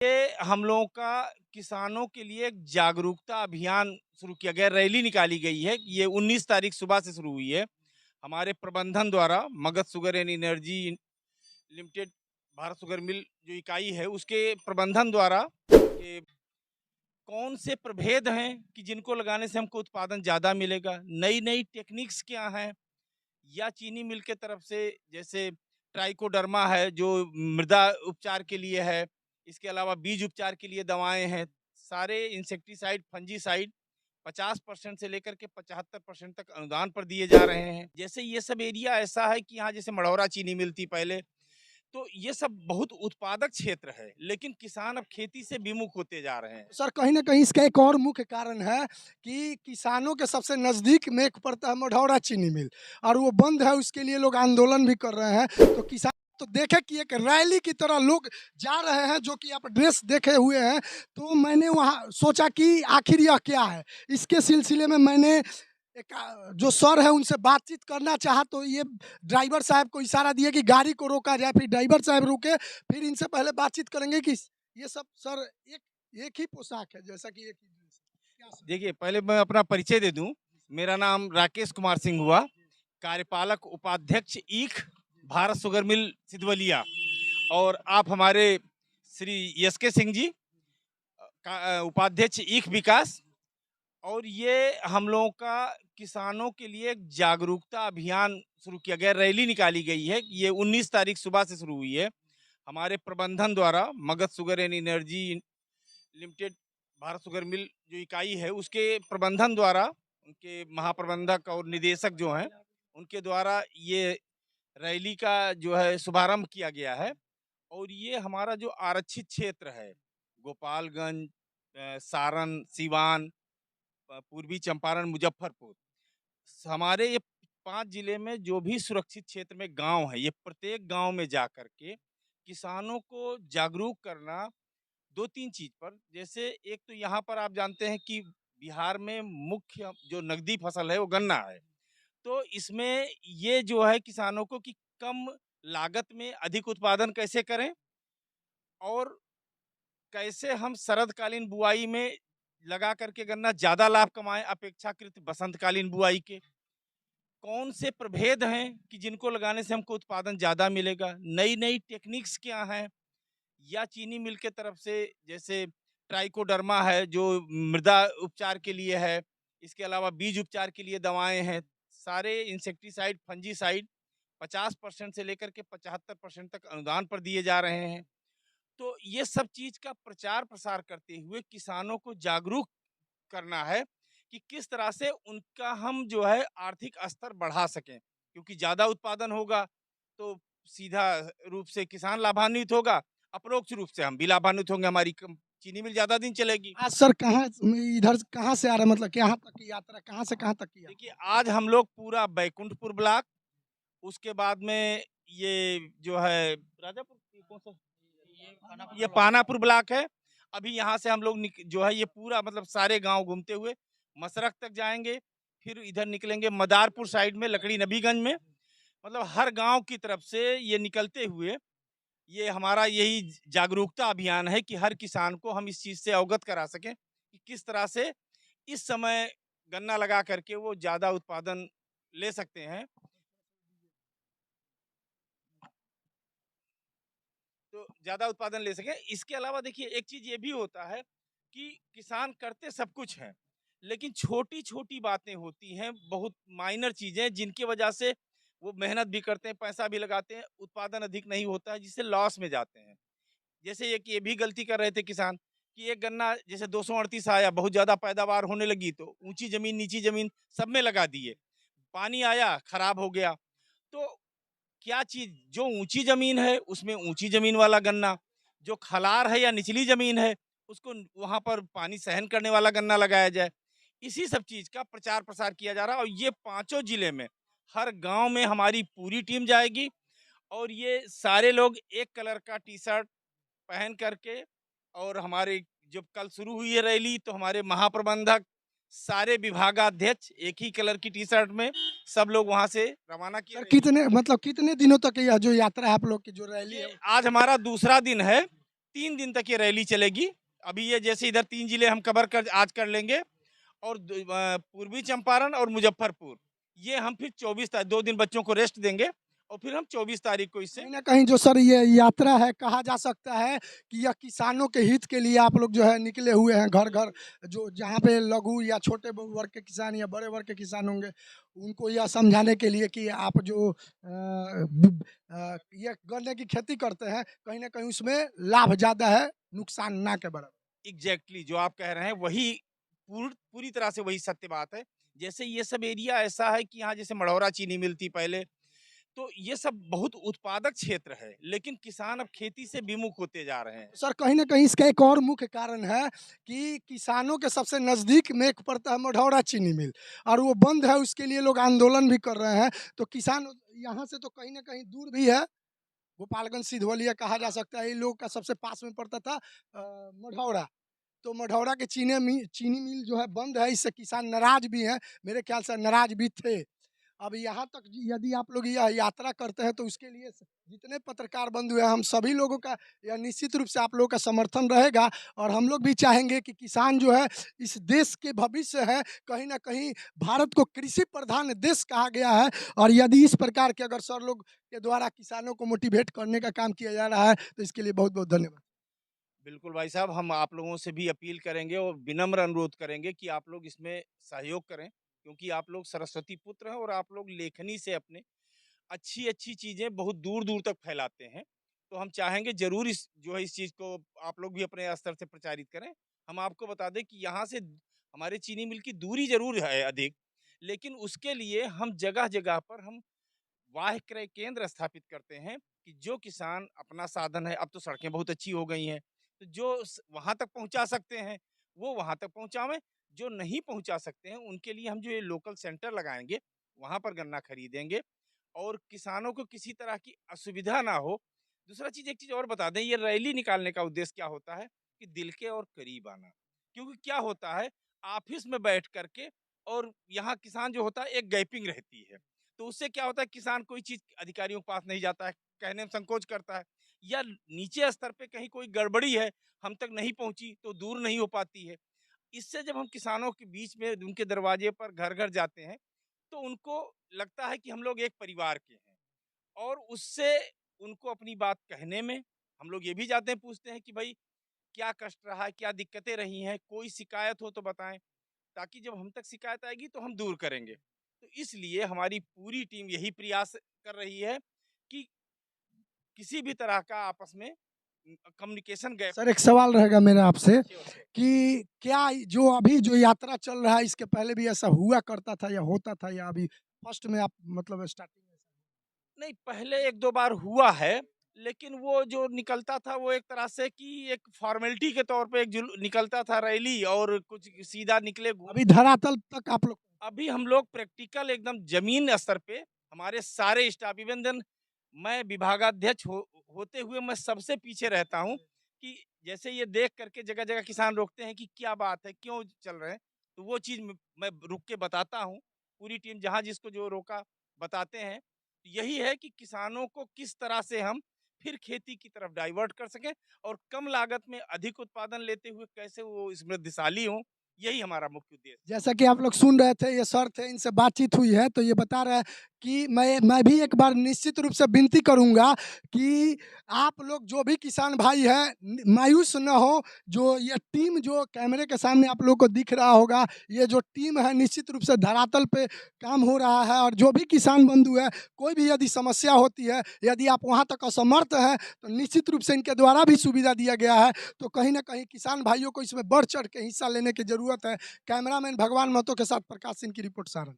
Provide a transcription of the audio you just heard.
ये हम लोगों का किसानों के लिए एक जागरूकता अभियान शुरू किया गया, रैली निकाली गई है। ये 19 तारीख सुबह से शुरू हुई है। हमारे प्रबंधन द्वारा Magadh sugar and energy limited, Bharat sugar mill जो इकाई है, उसके प्रबंधन द्वारा कि कौन से प्रभेद हैं कि जिनको लगाने से हमको उत्पादन ज़्यादा मिलेगा, नई-नई टेक्निक्स क्या हैं, या चीनी मिल के तरफ से जैसे ट्राइकोडर्मा है जो मृदा उपचार के लिए है, इसके अलावा बीज उपचार के लिए दवाएं हैं, सारे इंसेक्टिसाइड फंजीसाइड 50% से लेकर के 75% तक अनुदान पर दिए जा रहे हैं। जैसे ये सब एरिया ऐसा है कि यहाँ जैसे मढ़ौरा चीनी मिलती पहले, तो ये सब बहुत उत्पादक क्षेत्र है, लेकिन किसान अब खेती से विमुख होते जा रहे हैं। सर, कहीं न कहीं इसका एक और मुख्य कारण है कि किसानों के सबसे नज़दीक में एक पड़ता है मढ़ौरा चीनी मिल और वो बंद है, उसके लिए लोग आंदोलन भी कर रहे हैं। तो किसान तो देखे कि एक रैली की तरह लोग जा रहे हैं, जो कि आप ड्रेस देखे हुए हैं, तो मैंने वहाँ सोचा कि आखिर यह क्या है? इसके सिलसिले में मैंने एक जो सर है उनसे बातचीत करना चाहा, तो ये ड्राइवर साहब को इशारा दिया कि गाड़ी को रोका जाए, फिर ड्राइवर साहब रुके, फिर इनसे पहले बातचीत करेंगे कि ये सब सर एक एक ही पोशाक है, जैसा कि एक ही ड्रेस है। क्या सर? देखिए, पहले मैं अपना परिचय दे दूं। मेरा नाम राकेश कुमार सिंह हुआ, कार्यपालक उपाध्यक्ष ईख, भारत शुगर मिल सिधवलिया। और आप हमारे श्री एसके सिंह जी, उपाध्यक्ष ईख विकास। और ये हम लोगों का किसानों के लिए एक जागरूकता अभियान शुरू किया गया, रैली निकाली गई है। ये 19 तारीख सुबह से शुरू हुई है। हमारे प्रबंधन द्वारा Magadh sugar and energy limited, Bharat sugar mill जो इकाई है, उसके प्रबंधन द्वारा, उनके महाप्रबंधक और निदेशक जो हैं, उनके द्वारा ये रैली का जो है शुभारंभ किया गया है। और ये हमारा जो आरक्षित क्षेत्र है, गोपालगंज, सारण, सीवान, पूर्वी चंपारण, मुजफ्फरपुर, हमारे ये 5 जिले में जो भी सुरक्षित क्षेत्र में गांव है, ये प्रत्येक गांव में जा कर के किसानों को जागरूक करना 2-3 चीज पर। जैसे एक तो यहाँ पर आप जानते हैं कि बिहार में मुख्य जो नकदी फसल है वो गन्ना है। तो इसमें ये जो है किसानों को कि कम लागत में अधिक उत्पादन कैसे करें, और कैसे हम शरदकालीन बुआई में लगा करके गन्ना ज्यादा लाभ कमाएं अपेक्षाकृत बसंतकालीन बुआई के। कौन से प्रभेद हैं कि जिनको लगाने से हमको उत्पादन ज्यादा मिलेगा, नई-नई टेक्निक्स क्या हैं, या चीनी मिल के तरफ से जैसे ट्राइकोडर्मा है जो मृदा उपचार के लिए है, इसके अलावा बीज उपचार के लिए दवाएं हैं, सारे इंसेक्टिसाइड फंजीसाइड 50% से लेकर के 75% तक अनुदान पर दिए जा रहे हैं। तो ये सब चीज का प्रचार प्रसार करते हुए किसानों को जागरूक करना है कि किस तरह से उनका हम जो है आर्थिक स्तर बढ़ा सकें, क्योंकि ज्यादा उत्पादन होगा तो सीधा रूप से किसान लाभान्वित होगा, अपरोक्ष रूप से हम भी लाभान्वित होंगे, हमारी चीनी मिल ज्यादा दिन चलेगी। आज सर कहाँ इधर कहाँ से आ रहा है, मतलब यहाँ तक की यात्रा कहाँ से कहाँ तक की देखिए, यात्रा? आज हम लोग पूरा बैकुंठपुर ब्लॉक, उसके बाद में ये जो है राजापुर, कौन सा, ये पानापुर ब्लॉक है। अभी यहाँ से हम लोग जो है ये पूरा मतलब सारे गांव घूमते हुए मसरख तक जाएंगे, फिर इधर निकलेंगे मदारपुर साइड में, लकड़ी नबीगंज में। मतलब हर गांव की तरफ से ये निकलते हुए ये हमारा यही जागरूकता अभियान है कि हर किसान को हम इस चीज से अवगत करा सकें कि किस तरह से इस समय गन्ना लगा करके वो ज्यादा उत्पादन ले सकते हैं। तो ज्यादा उत्पादन ले सके। इसके अलावा देखिए, एक चीज ये भी होता है कि किसान करते सब कुछ हैं, लेकिन छोटी छोटी बातें होती हैं, बहुत माइनर चीजें, जिनकी वजह से वो मेहनत भी करते हैं, पैसा भी लगाते हैं, उत्पादन अधिक नहीं होता है, जिससे लॉस में जाते हैं। जैसे ये भी गलती कर रहे थे किसान कि एक गन्ना जैसे 238 आया, बहुत ज्यादा पैदावार होने लगी तो ऊंची जमीन नीची जमीन सब में लगा दिए, पानी आया खराब हो गया। तो क्या चीज, जो ऊंची जमीन है उसमें ऊंची जमीन वाला गन्ना, जो खलार है या निचली जमीन है उसको वहां पर पानी सहन करने वाला गन्ना लगाया जाए। इसी सब चीज का प्रचार प्रसार किया जा रहा है, और ये 5 जिले में हर गांव में हमारी पूरी टीम जाएगी। और ये सारे लोग एक कलर का टी शर्ट पहन करके, और हमारे जब कल शुरू हुई है रैली तो हमारे महाप्रबंधक, सारे विभागाध्यक्ष एक ही कलर की टी शर्ट में सब लोग वहां से रवाना किए सर रहेंगे। कितने, मतलब कितने दिनों तक यह जो यात्रा है आप लोग की, जो रैली ये है? आज हमारा दूसरा दिन है। 3 दिन तक ये रैली चलेगी। अभी ये जैसे इधर 3 जिले हम कवर कर आज कर लेंगे और पूर्वी चंपारण और मुजफ्फरपुर, ये हम फिर 24 तारीख 2 दिन बच्चों को रेस्ट देंगे और फिर हम 24 तारीख को इससे कहीं न कहीं जो सर ये यात्रा है, कहा जा सकता है कि यह किसानों के हित के लिए आप लोग जो है निकले हुए हैं घर-घर, जो जहाँ पे लघु या छोटे वर्ग के किसान या बड़े वर्ग के किसान होंगे, उनको यह समझाने के लिए कि आप जो ये गन्ने की खेती करते हैं, कहीं न कहीं उसमें लाभ ज़्यादा है, नुकसान ना के बराबर। एग्ज़ैक्टली जो आप कह रहे हैं वही पूरी तरह से वही सत्य बात है। जैसे ये सब एरिया ऐसा है कि यहाँ जैसे मढ़ौरा चीनी मिल थी पहले, तो ये सब बहुत उत्पादक क्षेत्र है, लेकिन किसान अब खेती से विमुख होते जा रहे हैं। सर कहीं न कहीं इसका एक और मुख्य कारण है कि किसानों के सबसे नज़दीक में एक पड़ता है मढ़ौरा चीनी मिल और वो बंद है, उसके लिए लोग आंदोलन भी कर रहे हैं। तो किसान यहाँ से तो कहीं न कहीं दूर भी है, गोपालगंज सिधवलिया कहा जा सकता है, इन लोगों का सबसे पास में पड़ता था मढ़ौरा। तो मढ़ौरा के चीनी मिल जो है बंद है, इससे किसान नाराज़ भी हैं, मेरे ख्याल से नाराज़ भी थे। अब यहाँ तक यदि आप लोग यह यात्रा करते हैं तो उसके लिए जितने पत्रकार बंधु हैं हम सभी लोगों का यह निश्चित रूप से आप लोगों का समर्थन रहेगा और हम लोग भी चाहेंगे कि किसान जो है इस देश के भविष्य है। कहीं ना कहीं भारत को कृषि प्रधान देश कहा गया है और यदि इस प्रकार के अगर सर लोग के द्वारा किसानों को मोटिवेट करने का काम किया जा रहा है तो इसके लिए बहुत बहुत धन्यवाद। बिल्कुल भाई साहब, हम आप लोगों से भी अपील करेंगे और विनम्र अनुरोध करेंगे कि आप लोग इसमें सहयोग करें, क्योंकि आप लोग सरस्वती पुत्र हैं और आप लोग लेखनी से अपने अच्छी-अच्छी चीज़ें बहुत दूर-दूर तक फैलाते हैं। तो हम चाहेंगे ज़रूर इस जो है इस चीज़ को आप लोग भी अपने स्तर से प्रचारित करें। हम आपको बता दें कि यहाँ से हमारे चीनी मिल की दूरी ज़रूर है अधिक, लेकिन उसके लिए हम जगह-जगह पर हम वाह क्रय केंद्र स्थापित करते हैं कि जो किसान अपना साधन है, अब तो सड़कें बहुत अच्छी हो गई हैं, तो जो वहां तक पहुंचा सकते हैं वो वहां तक पहुंचावें, जो नहीं पहुंचा सकते हैं उनके लिए हम जो ये लोकल सेंटर लगाएंगे वहां पर गन्ना खरीदेंगे और किसानों को किसी तरह की असुविधा ना हो। दूसरा चीज एक चीज और बता दें, ये रैली निकालने का उद्देश्य क्या होता है कि दिल के और करीब आना। क्योंकि क्या होता है, ऑफिस में बैठ करके और यहाँ किसान जो होता है एक गैपिंग रहती है, तो उससे क्या होता है किसान कोई चीज अधिकारियों के पास नहीं जाता है, कहने में संकोच करता है, या नीचे स्तर पे कहीं कोई गड़बड़ी है हम तक नहीं पहुंची तो दूर नहीं हो पाती है। इससे जब हम किसानों के बीच में उनके दरवाजे पर घर घर जाते हैं तो उनको लगता है कि हम लोग एक परिवार के हैं और उससे उनको अपनी बात कहने में हम लोग ये भी जाते हैं, पूछते हैं कि भाई क्या कष्ट रहा है, क्या दिक्कतें रही हैं, कोई शिकायत हो तो बताएं, ताकि जब हम तक शिकायत आएगी तो हम दूर करेंगे। तो इसलिए हमारी पूरी टीम यही प्रयास कर रही है कि किसी भी तरह का आपस में कम्युनिकेशन गैप। सर एक सवाल रहेगा मेरा आपसे श्योर श्योर। कि क्या जो अभी जो यात्रा चल रहा है इसके पहले भी ऐसा हुआ करता था या होता था या अभी फर्स्ट में आप मतलब स्टार्टिंग में? नहीं, पहले एक दो बार हुआ है, लेकिन वो जो निकलता था वो एक तरह से कि एक फॉर्मेलिटी के तौर पे एक निकलता था रैली और कुछ सीधा निकले घूम। अभी धरातल तक आप लोग अभी हम लोग प्रैक्टिकल एकदम जमीन स्तर पे हमारे सारे स्टाफ, इवन देन मैं विभागाध्यक्ष होते हुए मैं सबसे पीछे रहता हूँ कि जैसे ये देख करके जगह जगह किसान रोकते हैं कि क्या बात है, क्यों चल रहे हैं, तो वो चीज़ मैं रुक के बताता हूँ। पूरी टीम जहाँ जिसको जो रोका बताते हैं। यही है कि किसानों को किस तरह से हम फिर खेती की तरफ डाइवर्ट कर सकें और कम लागत में अधिक उत्पादन लेते हुए कैसे वो समृद्धशाली हों, यही हमारा मुख्य उद्देश्य। जैसा कि आप लोग सुन रहे थे, ये सर थे, इनसे बातचीत हुई है, तो ये बता रहे हैं कि मैं भी एक बार निश्चित रूप से विनती करूँगा कि आप लोग जो भी किसान भाई हैं, मायूस ना हो। जो ये टीम जो कैमरे के सामने आप लोग को दिख रहा होगा, ये जो टीम है निश्चित रूप से धरातल पे काम हो रहा है और जो भी किसान बंधु है, कोई भी यदि समस्या होती है, यदि आप वहाँ तक असमर्थ हैं, तो निश्चित रूप से इनके द्वारा भी सुविधा दिया गया है। तो कहीं न कहीं किसान भाइयों को इसमें बढ़ चढ़ के हिस्सा लेने की ज़रूरत है। कैमरामैन भगवान महतो के साथ प्रकाश सिंह की रिपोर्ट सारण।